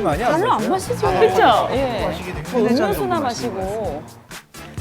많이 안 별로 안 마시죠? 마시죠. 그렇죠? 예. 뭐 음료수나 마시고.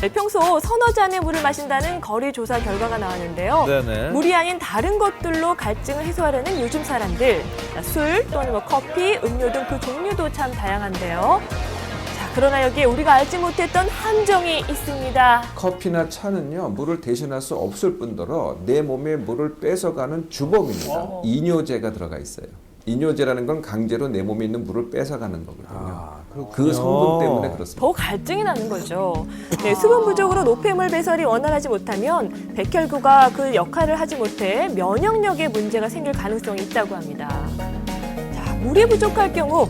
네, 평소 서너 잔의 물을 마신다는 거리 조사 결과가 나왔는데요. 네네. 물이 아닌 다른 것들로 갈증을 해소하려는 요즘 사람들. 술 또는 커피, 음료 등 그 종류도 참 다양한데요. 자, 그러나 여기에 우리가 알지 못했던 함정이 있습니다. 커피나 차는요, 물을 대신할 수 없을 뿐더러 내 몸에 물을 뺏어가는 주범입니다. 이뇨제가 들어가 있어요. 이뇨제라는 건 강제로 내 몸에 있는 물을 뺏어가는 거거든요. 그 성분 때문에 그렇습니다. 더 갈증이 나는 거죠. 네, 수분 부족으로 노폐물 배설이 원활하지 못하면 백혈구가 그 역할을 하지 못해 면역력에 문제가 생길 가능성이 있다고 합니다. 자, 물이 부족할 경우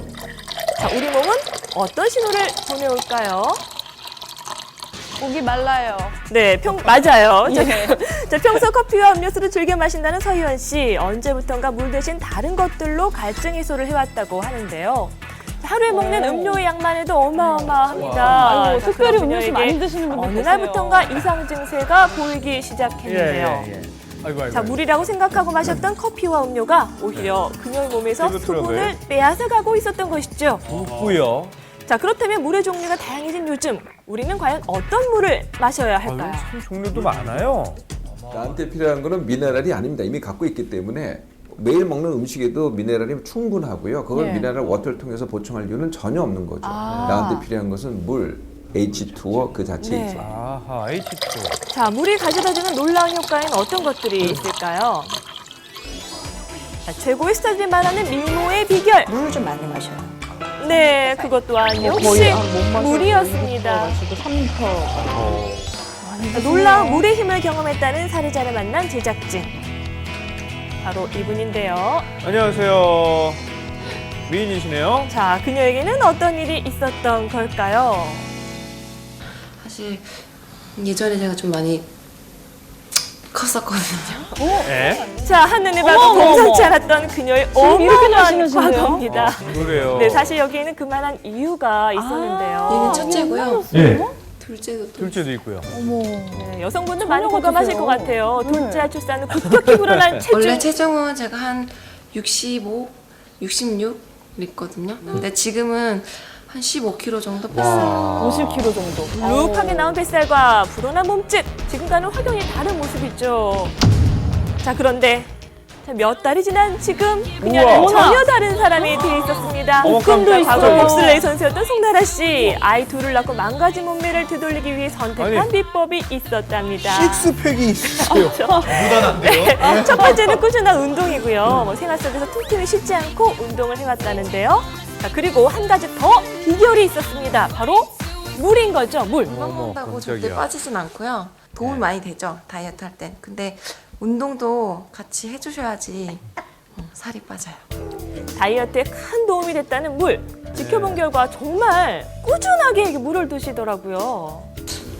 자, 우리 몸은 어떤 신호를 보내올까요? 목이 말라요. 네, 맞아요. 예. 자, 평소 커피와 음료수를 즐겨 마신다는 서희원 씨. 언제부턴가 물 대신 다른 것들로 갈증 해소를 해왔다고 하는데요. 하루에 먹는 음료의 양만 해도 어마어마합니다. 아이고, 자, 특별히 그런 음료수 그녀에게 많이 드시는 분들 어느 계세요. 날부턴가 이상 증세가 보이기 시작했는데요. 아이고. 자, 물이라고 생각하고 마셨던 커피와 음료가 오히려 그녀의 몸에서 수분을 빼앗아가고 있었던 것이죠. 붓고요. 자, 그렇다면 물의 종류가 다양해진 요즘 우리는 과연 어떤 물을 마셔야 할까요? 참 종류도 많아요. 나한테 필요한 거는 미네랄이 아닙니다. 이미 갖고 있기 때문에 매일 먹는 음식에도 미네랄이 충분하고요. 그걸 예. 미네랄 워터를 통해서 보충할 이유는 전혀 없는 거죠. 나한테 필요한 것은 물, H2O 그 자체이죠. 네. 아하, H2. 자, 물이 가져다주는 놀라운 효과에는 어떤 것들이 있을까요? 자, 최고의 스타들이 말하는 미모의 비결. 물을 좀 많이 마셔요. 네, 그것 또한 역시 물이었습니다. 지금 3리터. 자, 놀라운 물의 힘을 경험했다는 사례자를 만난 제작진. 바로 이분인데요. 안녕하세요. 미인이시네요. 자, 그녀에게는 어떤 일이 있었던 걸까요? 사실 예전에 제가 좀 많이 컸었거든요. 네. 자, 한눈에 봐도 어머, 어머, 범상치 어머. 않았던 그녀의 지금 이렇게 어마어마한 날씬하신데요? 과거입니다. 그래요. 네, 사실 여기에는 그만한 이유가 있었는데요. 얘는 첫째고요. 예. 둘째도 또 둘째도 있고요. 어머. 네, 여성분들 많이 전혀 공감하실 같으세요. 것 같아요. 네. 둘째 알 출산은 급격히 불어난 체중. 원래 체중은 제가 한 65, 66 있거든요. 근데 지금은 한 15kg 정도 뺐어요. 50kg 정도. 루팡에 나온 뱃살과 불어난 몸짓. 지금과는 확연히 다른 모습이죠. 자, 그런데 자, 몇 달이 지난 지금 그녀는 우와. 전혀 다른 사람이 돼 있었습니다. 어머, 깜짝이야. 과거 봅슬레이 선수였던 송나라 씨. 아이 둘을 낳고 망가진 몸매를 되돌리기 위해 선택한 아니. 비법이 있었답니다. 식스팩이 있어요. 네, 첫 번째는 꾸준한 운동이고요. 뭐 생활 속에서 틈틈이 쉬지 않고 운동을 해왔다는데요. 자, 그리고 한 가지 더 비결이 있었습니다. 바로 물인 거죠, 물. 물만 먹는다고 절대 깜짝이야. 빠지진 않고요. 도움이 많이 되죠, 다이어트 할 땐. 근데 운동도 같이 해주셔야지 살이 빠져요. 다이어트에 큰 도움이 됐다는 물. 지켜본 결과 정말 꾸준하게 이렇게 물을 드시더라고요.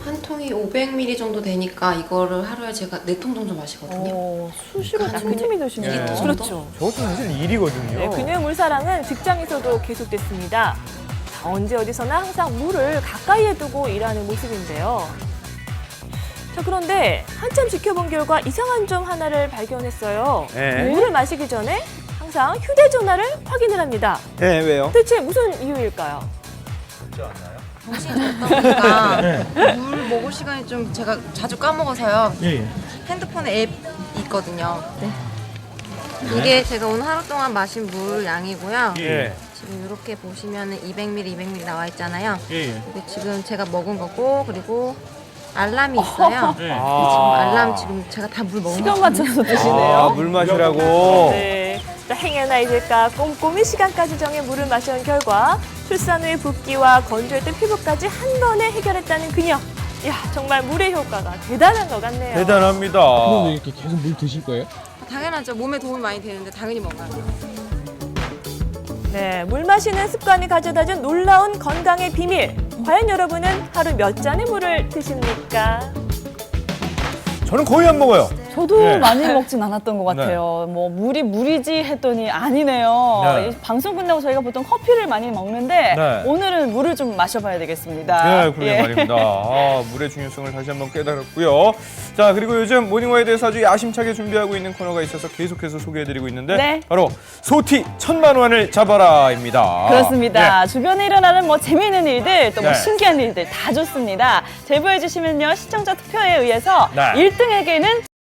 한 통이 500ml 정도 되니까 이거를 하루에 제가 4통 정도 마시거든요. 수시로 틈틈이 드시네요. 네. 그렇죠. 저것도 사실 일이거든요. 네, 그녀의 물사랑은 직장에서도 계속됐습니다. 자, 언제 어디서나 항상 물을 가까이에 두고 일하는 모습인데요. 자, 그런데 한참 지켜본 결과 이상한 점 하나를 발견했어요. 네. 물을 마시기 전에 항상 휴대전화를 확인을 합니다. 네, 왜요? 대체 무슨 이유일까요? 그러니까 물 먹을 시간이 좀 제가 자주 까먹어서요. 예. 핸드폰에 앱이 있거든요. 이게 제가 오늘 하루 동안 마신 물 양이고요. 예. 지금 이렇게 보시면은 200ml, 200ml 나와 있잖아요. 예. 이게 지금 제가 먹은 거고 그리고 알람이 있어요. 네. 지금 알람 지금 제가 다 물 먹은 시간 거 맞춰서 드시네요. 아, 물 마시라고. 네. 자, 행여나 잊을까 꼼꼼히 시간까지 정해 물을 마셔온 결과 출산 후의 붓기와 건조했던 피부까지 한 번에 해결했다는 그녀. 야, 정말 물의 효과가 대단한 것 같네요. 대단합니다. 그럼 이렇게 계속 물 드실 거예요? 당연하죠. 몸에 도움이 많이 되는데 당연히 먹어요. 네, 물 마시는 습관이 가져다준 놀라운 건강의 비밀. 과연 여러분은 하루 몇 잔의 물을 드십니까? 저는 거의 안 먹어요. 저도 네. 많이 먹진 않았던 것 같아요. 뭐 물이지 했더니 아니네요. 네. 이 방송 끝나고 저희가 보통 커피를 많이 먹는데 네. 오늘은 물을 좀 마셔봐야 되겠습니다. 네, 그러게 말입니다. 아, 물의 중요성을 다시 한번 깨달았고요. 자, 그리고 요즘 모닝와에 대해서 아주 야심차게 준비하고 있는 코너가 있어서 계속해서 소개해드리고 있는데 네. 바로 소티 1000만 원을 잡아라입니다. 그렇습니다. 네. 주변에 일어나는 뭐 재미있는 일들 또 뭐 네. 신기한 일들 다 좋습니다. 제보해 주시면요 시청자 투표에 의해서 네. 1등에게는